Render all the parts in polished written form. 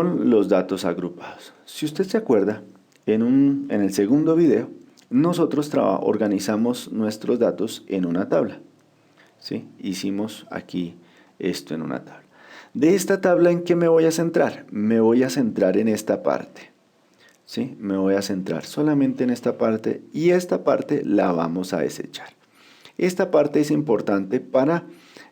con los datos agrupados. Si usted se acuerda, en el segundo video, nosotros organizamos nuestros datos en una tabla, ¿sí? Hicimos aquí esto en una tabla. De esta tabla, ¿en qué me voy a centrar? Me voy a centrar en esta parte, ¿sí? Me voy a centrar solamente en esta parte y esta parte la vamos a desechar. Esta parte es importante para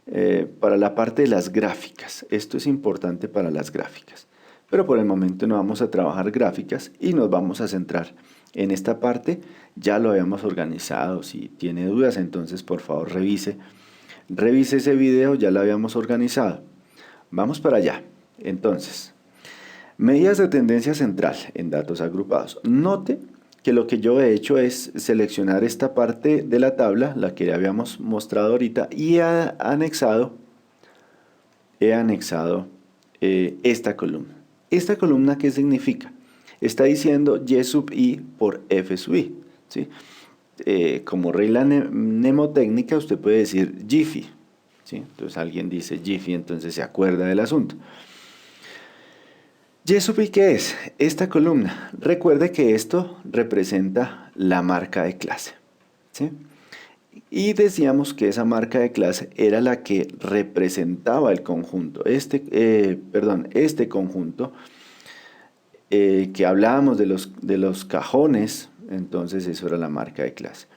la parte de las gráficas. Esto es importante para las gráficas. Pero por el momento no vamos a trabajar gráficas y nos vamos a centrar en esta parte. Ya lo habíamos organizado. Si tiene dudas, entonces por favor revise ese video, ya lo habíamos organizado. Vamos para allá. Entonces, medidas de tendencia central en datos agrupados. Note que lo que yo he hecho es seleccionar esta parte de la tabla, la que habíamos mostrado ahorita, y he anexado esta columna. ¿Esta columna qué significa? Está diciendo Y sub I por F sub I, ¿sí? Como regla mnemotécnica usted puede decir Jiffy, ¿sí? Entonces alguien dice Jiffy, entonces se acuerda del asunto. Y sub I, ¿qué es? Esta columna. Recuerde que esto representa la marca de clase, ¿sí? Y decíamos que esa marca de clase era la que representaba el conjunto. Este conjunto que hablábamos de los cajones, entonces eso era la marca de clase.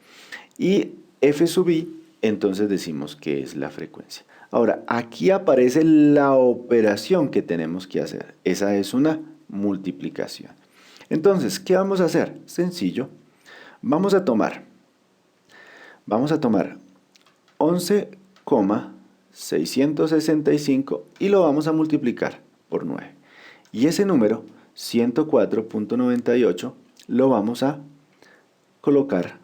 Y F sub I, entonces decimos que es la frecuencia. Ahora, aquí aparece la operación que tenemos que hacer. Esa es una multiplicación. Entonces, ¿qué vamos a hacer? Sencillo. Vamos a tomar 11,665 y lo vamos a multiplicar por 9. Y ese número, 104.98, lo vamos a colocar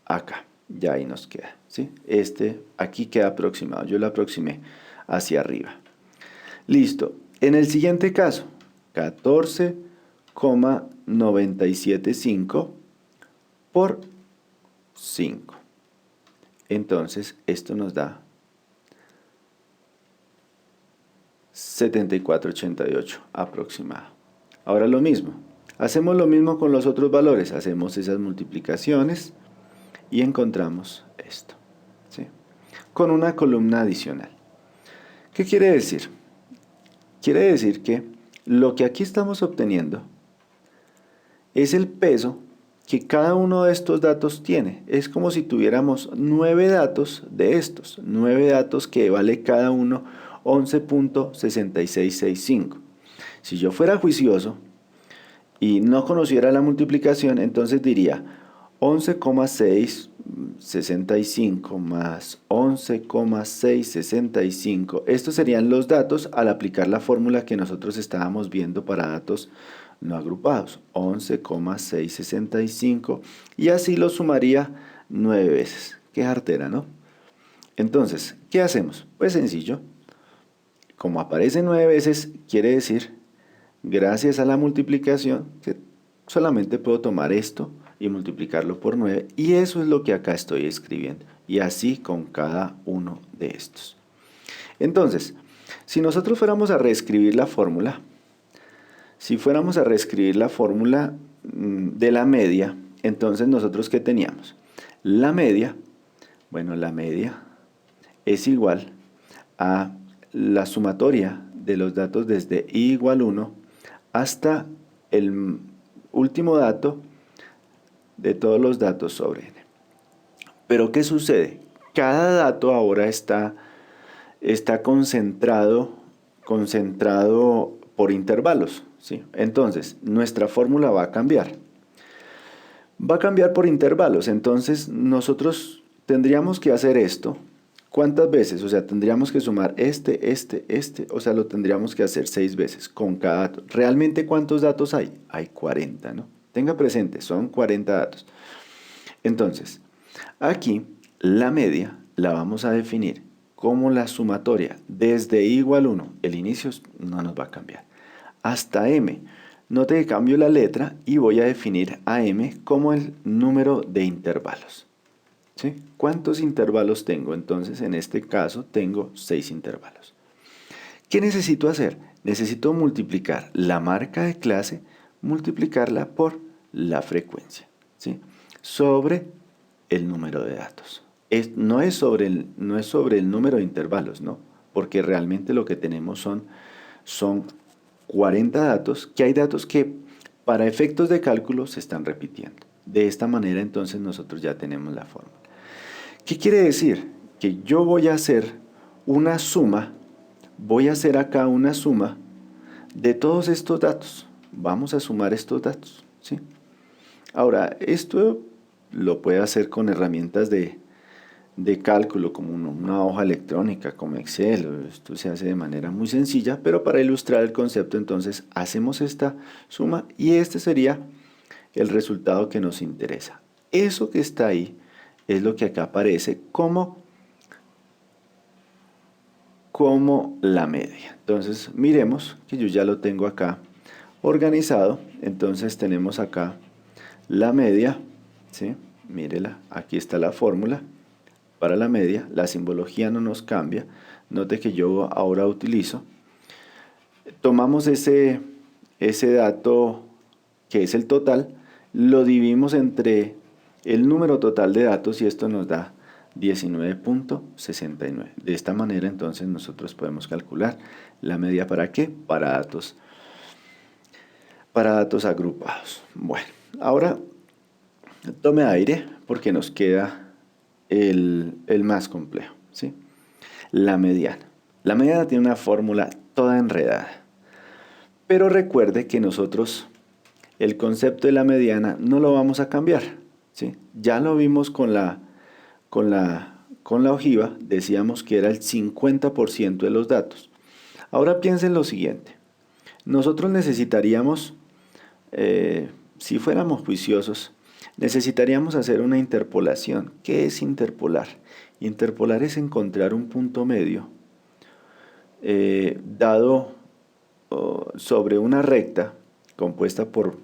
acá. Ya ahí nos queda, ¿sí? Aquí queda aproximado. Yo lo aproximé hacia arriba. Listo. En el siguiente caso, 14,975 por 5. Entonces, esto nos da 74,88 aproximado. Ahora lo mismo. Hacemos lo mismo con los otros valores. Hacemos esas multiplicaciones y encontramos esto, ¿sí? Con una columna adicional. ¿Qué quiere decir? Quiere decir que lo que aquí estamos obteniendo es el peso que cada uno de estos datos tiene. Es como si tuviéramos 9 datos de estos, 9 datos que vale cada uno 11.6665. Si yo fuera juicioso y no conociera la multiplicación, entonces diría 11,665 más 11,665. Estos serían los datos al aplicar la fórmula que nosotros estábamos viendo para datos no agrupados. 11,665 y así lo sumaría 9 veces. Qué artera, ¿no? Entonces, ¿qué hacemos? Pues sencillo. Como aparece 9 veces, quiere decir, gracias a la multiplicación, que solamente puedo tomar esto y multiplicarlo por 9, y eso es lo que acá estoy escribiendo, y así con cada uno de estos. Entonces, si nosotros fuéramos a reescribir la fórmula, de la media, entonces nosotros ¿qué teníamos? La media, bueno, la media es igual a la sumatoria de los datos desde i igual 1 hasta el último dato de todos los datos sobre n. Pero ¿qué sucede? Cada dato ahora está concentrado por intervalos, ¿sí? Entonces, nuestra fórmula va a cambiar. Va a cambiar por intervalos, entonces nosotros tendríamos que hacer esto. ¿Cuántas veces? O sea, tendríamos que sumar o sea, lo tendríamos que hacer 6 veces con cada dato. ¿Realmente cuántos datos hay? Hay 40, ¿no? Tenga presente, son 40 datos. Entonces, aquí la media la vamos a definir como la sumatoria desde i igual 1, el inicio no nos va a cambiar, hasta m. Note que cambio la letra y voy a definir a m como el número de intervalos, ¿sí? ¿Cuántos intervalos tengo? Entonces, en este caso, tengo 6 intervalos. ¿Qué necesito hacer? Necesito multiplicar la marca de clase, multiplicarla por la frecuencia, ¿sí? Sobre el número de datos. No es sobre el número de intervalos, ¿no? Porque realmente lo que tenemos son 40 datos, que hay datos que para efectos de cálculo se están repitiendo. De esta manera entonces nosotros ya tenemos la fórmula. ¿Qué quiere decir? Que yo voy a hacer una suma, voy a hacer acá una suma de todos estos datos. Vamos a sumar estos datos, ¿sí? Ahora, esto lo puede hacer con herramientas de cálculo como una hoja electrónica, como Excel. Esto se hace de manera muy sencilla, pero para ilustrar el concepto entonces hacemos esta suma y este sería el resultado que nos interesa. Eso que está ahí es lo que acá aparece como la media. Entonces miremos que yo ya lo tengo acá organizado. Entonces tenemos acá la media, ¿sí? Mírela, aquí está la fórmula para la media. La simbología no nos cambia. Note que yo ahora utilizo. Tomamos ese dato que es el total, lo dividimos entre el número total de datos y esto nos da 19.69. De esta manera entonces nosotros podemos calcular la media. ¿Para qué? Para datos agrupados. Bueno, ahora tome aire porque nos queda el más complejo, ¿sí? La mediana. La mediana tiene una fórmula toda enredada. Pero recuerde que nosotros el concepto de la mediana no lo vamos a cambiar, ¿sí? Ya lo vimos con la ojiva, decíamos que era el 50% de los datos. Ahora piensen lo siguiente. Nosotros necesitaríamos, si fuéramos juiciosos, necesitaríamos hacer una interpolación. ¿Qué es interpolar? Interpolar es encontrar un punto medio dado sobre una recta compuesta por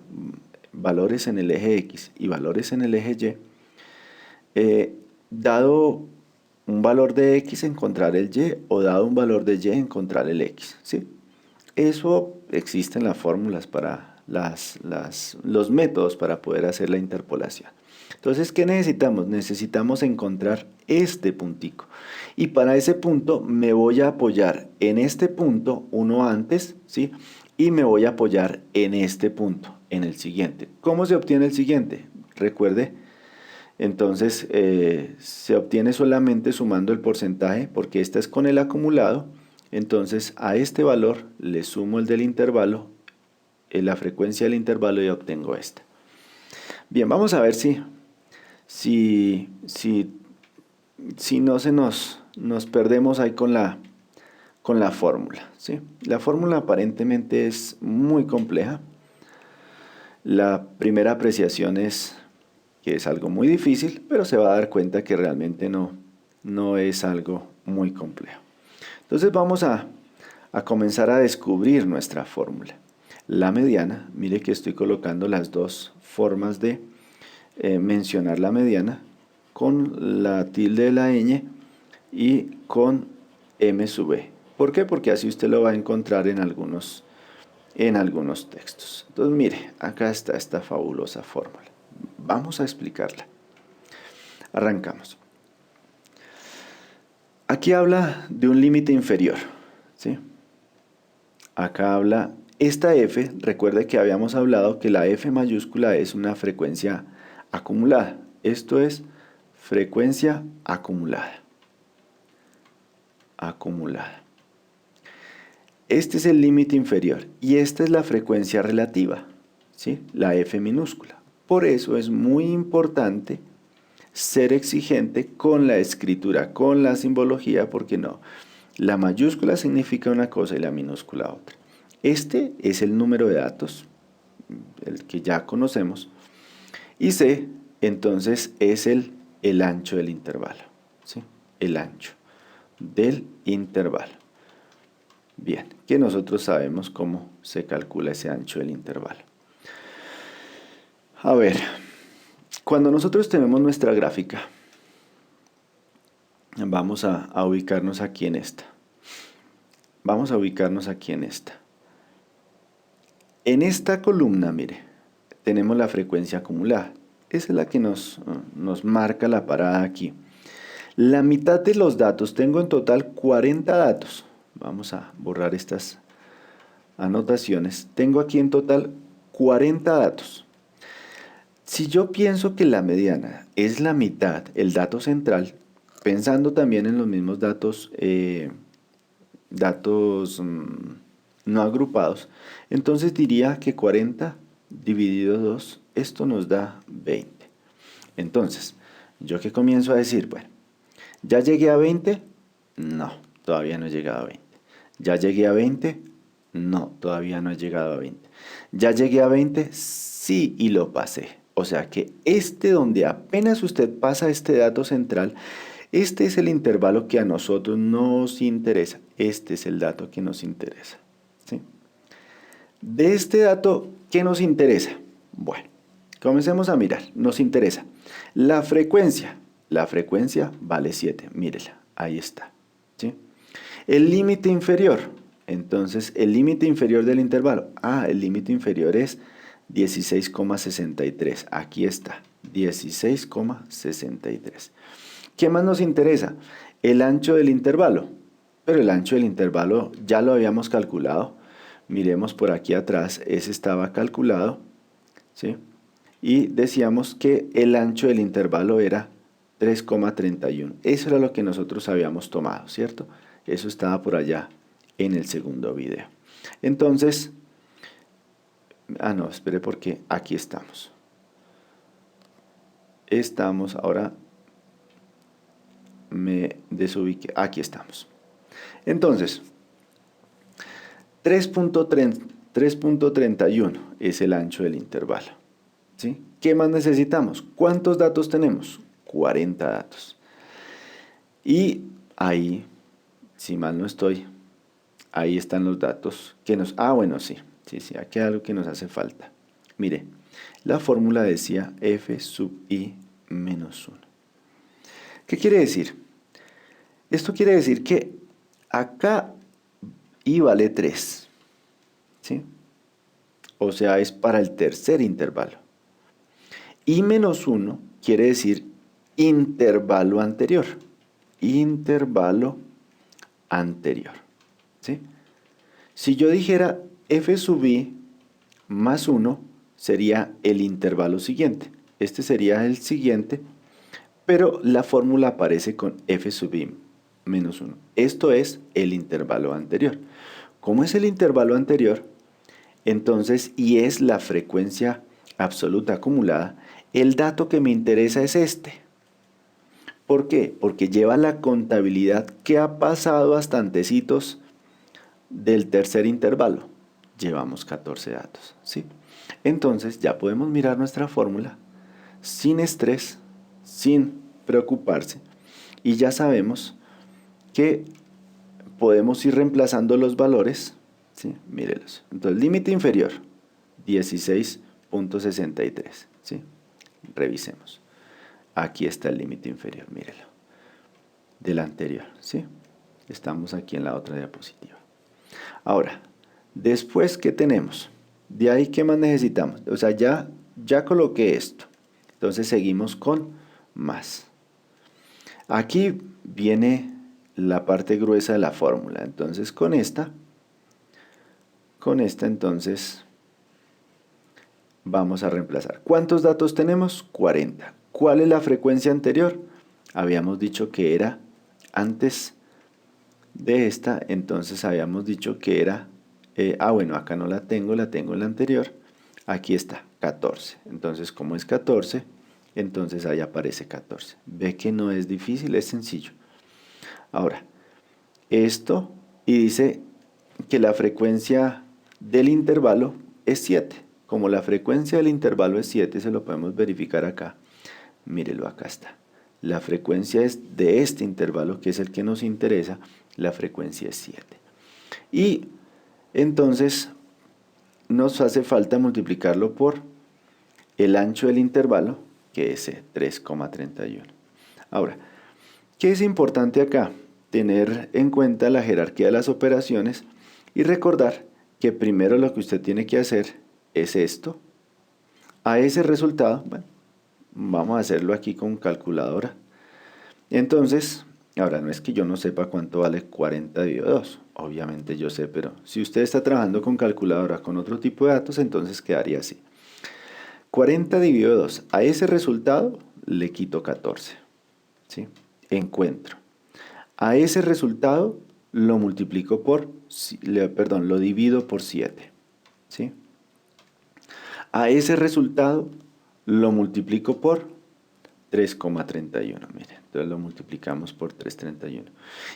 valores en el eje X y valores en el eje Y, dado un valor de X encontrar el Y o dado un valor de Y encontrar el X, ¿sí? Eso existen las fórmulas para los métodos para poder hacer la interpolación. Entonces, ¿qué necesitamos? Necesitamos encontrar este puntico. Y para ese punto me voy a apoyar en este punto, uno antes, ¿sí? Y me voy a apoyar en este punto, en el siguiente. ¿Cómo se obtiene el siguiente? Recuerde, entonces se obtiene solamente sumando el porcentaje, porque este es con el acumulado. Entonces a este valor le sumo el del intervalo, la frecuencia del intervalo y obtengo esta. Bien, vamos a ver si no nos perdemos ahí con la fórmula, ¿sí? La fórmula aparentemente es muy compleja. La primera apreciación es que es algo muy difícil, pero se va a dar cuenta que realmente no es algo muy complejo. Entonces vamos a comenzar a descubrir nuestra fórmula. La mediana, mire que estoy colocando las dos formas de mencionar la mediana, con la tilde de la ñ y con m sub e. ¿Por qué? Porque así usted lo va a encontrar en algunos textos. Entonces mire, acá está esta fabulosa fórmula. Vamos a explicarla. Arrancamos. Aquí habla de un límite inferior, ¿sí? Acá habla, esta f, recuerde que habíamos hablado que la f mayúscula es una frecuencia acumulada. Esto es frecuencia acumulada. Este es el límite inferior y esta es la frecuencia relativa, ¿sí? La f minúscula. Por eso es muy importante ser exigente con la escritura, con la simbología, porque no, la mayúscula significa una cosa y la minúscula otra. Este es el número de datos, el que ya conocemos, y C entonces es el ancho del intervalo, ¿sí? El ancho del intervalo. Bien, que nosotros sabemos cómo se calcula ese ancho del intervalo. A ver, cuando nosotros tenemos nuestra gráfica, vamos a ubicarnos aquí en esta. En esta columna, mire, tenemos la frecuencia acumulada. Esa es la que nos marca la parada aquí. La mitad de los datos, tengo en total 40 datos. Vamos a borrar estas anotaciones. Tengo aquí en total 40 datos. Si yo pienso que la mediana es la mitad, el dato central, pensando también en los mismos datos, no agrupados, entonces diría que 40 dividido 2, esto nos da 20. Entonces, ¿yo qué comienzo a decir? Bueno, ¿ya llegué a 20? No, todavía no he llegado a 20. ¿Ya llegué a 20? No, todavía no he llegado a 20. ¿Ya llegué a 20? Sí, y lo pasé. O sea que donde apenas usted pasa este dato central, este es el intervalo que a nosotros nos interesa. Este es el dato que nos interesa. ¿Sí? De este dato, ¿qué nos interesa? Bueno, comencemos a mirar. Nos interesa la frecuencia. La frecuencia vale 7. Mírela, ahí está. ¿Sí? El límite inferior. Entonces, el límite inferior del intervalo. El límite inferior es 16,63. Aquí está, 16,63. ¿Qué más nos interesa? El ancho del intervalo. Pero el ancho del intervalo ya lo habíamos calculado. Miremos por aquí atrás, ese estaba calculado, ¿sí? Y decíamos que el ancho del intervalo era 3,31. Eso era lo que nosotros habíamos tomado, ¿cierto? Eso estaba por allá en el segundo video. Entonces, no, espere porque aquí estamos. Ahora me desubiqué. Aquí estamos. Entonces, 3.31 es el ancho del intervalo. ¿Sí? ¿Qué más necesitamos? ¿Cuántos datos tenemos? 40 datos. Y ahí, si mal no estoy, ahí están los datos que nos... bueno, sí, aquí hay algo que nos hace falta. Mire, la fórmula decía f sub i menos 1. ¿Qué quiere decir? Esto quiere decir que acá i vale 3, ¿sí? O sea, es para el tercer intervalo. I menos 1 quiere decir intervalo anterior. Intervalo anterior. ¿Sí? Si yo dijera f sub i más 1, sería el intervalo siguiente. Este sería el siguiente, pero la fórmula aparece con f sub i menos 1. Esto es el intervalo anterior. ¿Cómo es el intervalo anterior? Entonces, y es la frecuencia absoluta acumulada, el dato que me interesa es este. ¿Por qué? Porque lleva la contabilidad que ha pasado hasta antecitos del tercer intervalo. Llevamos 14 datos, ¿sí? Entonces ya podemos mirar nuestra fórmula sin estrés, sin preocuparse, y ya sabemos que podemos ir reemplazando los valores, ¿sí? Mírelos. Entonces, límite inferior, 16,63, ¿sí? Revisemos. Aquí está el límite inferior, mírelo. Del anterior, ¿sí? Estamos aquí en la otra diapositiva. Ahora, después, ¿qué tenemos? De ahí, ¿qué más necesitamos? O sea, ya coloqué esto. Entonces, seguimos con más. Aquí viene la parte gruesa de la fórmula. Entonces, con esta, entonces, vamos a reemplazar. ¿Cuántos datos tenemos? 40. ¿Cuál es la frecuencia anterior? Habíamos dicho que era antes de esta, entonces habíamos dicho que era, bueno, acá no la tengo en la anterior. Aquí está, 14. Entonces, como es 14, entonces ahí aparece 14. Ve que no es difícil, es sencillo. Ahora, esto, y dice que la frecuencia del intervalo es 7. Como la frecuencia del intervalo es 7, se lo podemos verificar acá. Mírelo, acá está. La frecuencia es de este intervalo, que es el que nos interesa, la frecuencia es 7. Y entonces nos hace falta multiplicarlo por el ancho del intervalo, que es 3,31. Ahora, ¿qué es importante acá? Tener en cuenta la jerarquía de las operaciones y recordar que primero lo que usted tiene que hacer es esto. A ese resultado, bueno, vamos a hacerlo aquí con calculadora. Entonces, ahora no es que yo no sepa cuánto vale 40 dividido 2, obviamente yo sé, pero si usted está trabajando con calculadora con otro tipo de datos, entonces quedaría así. 40 dividido 2, a ese resultado le quito 14, ¿sí? Encuentro. A ese resultado lo multiplico por, lo divido por 7, ¿sí? A ese resultado lo multiplico por 3,31, miren, entonces lo multiplicamos por 3,31.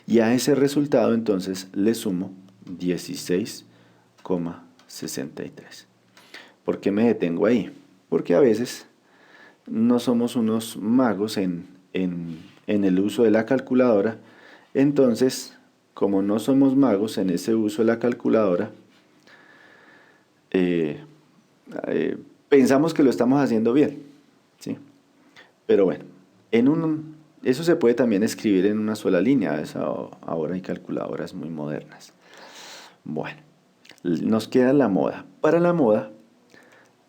Y a ese resultado entonces le sumo 16,63. ¿Por qué me detengo ahí? Porque a veces no somos unos magos en el uso de la calculadora. Entonces, como no somos magos en ese uso de la calculadora, pensamos que lo estamos haciendo bien, ¿sí? Pero bueno, eso se puede también escribir en una sola línea. Ahora hay calculadoras muy modernas. Bueno, nos queda la moda. Para la moda,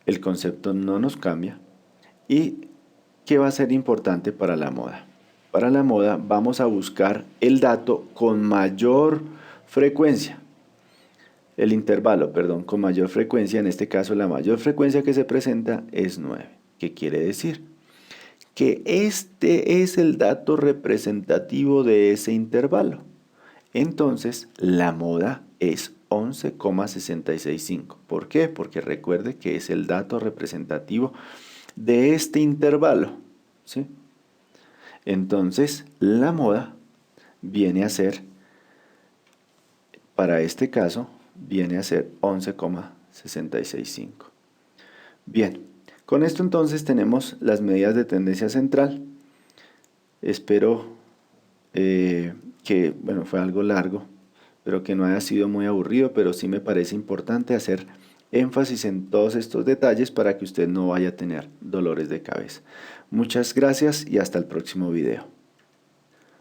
el concepto no nos cambia. ¿Y qué va a ser importante para la moda? Para la moda vamos a buscar el dato con mayor frecuencia. El intervalo, perdón, con mayor frecuencia. En este caso, la mayor frecuencia que se presenta es 9. ¿Qué quiere decir? Que este es el dato representativo de ese intervalo. Entonces, la moda es 11,665. ¿Por qué? Porque recuerde que es el dato representativo de este intervalo, ¿sí? Entonces, la moda viene a ser, para este caso, viene a ser 11,665. Bien, con esto entonces tenemos las medidas de tendencia central. Espero que, bueno, fue algo largo, pero que no haya sido muy aburrido, pero sí me parece importante hacer énfasis en todos estos detalles para que usted no vaya a tener dolores de cabeza. Muchas gracias y hasta el próximo video.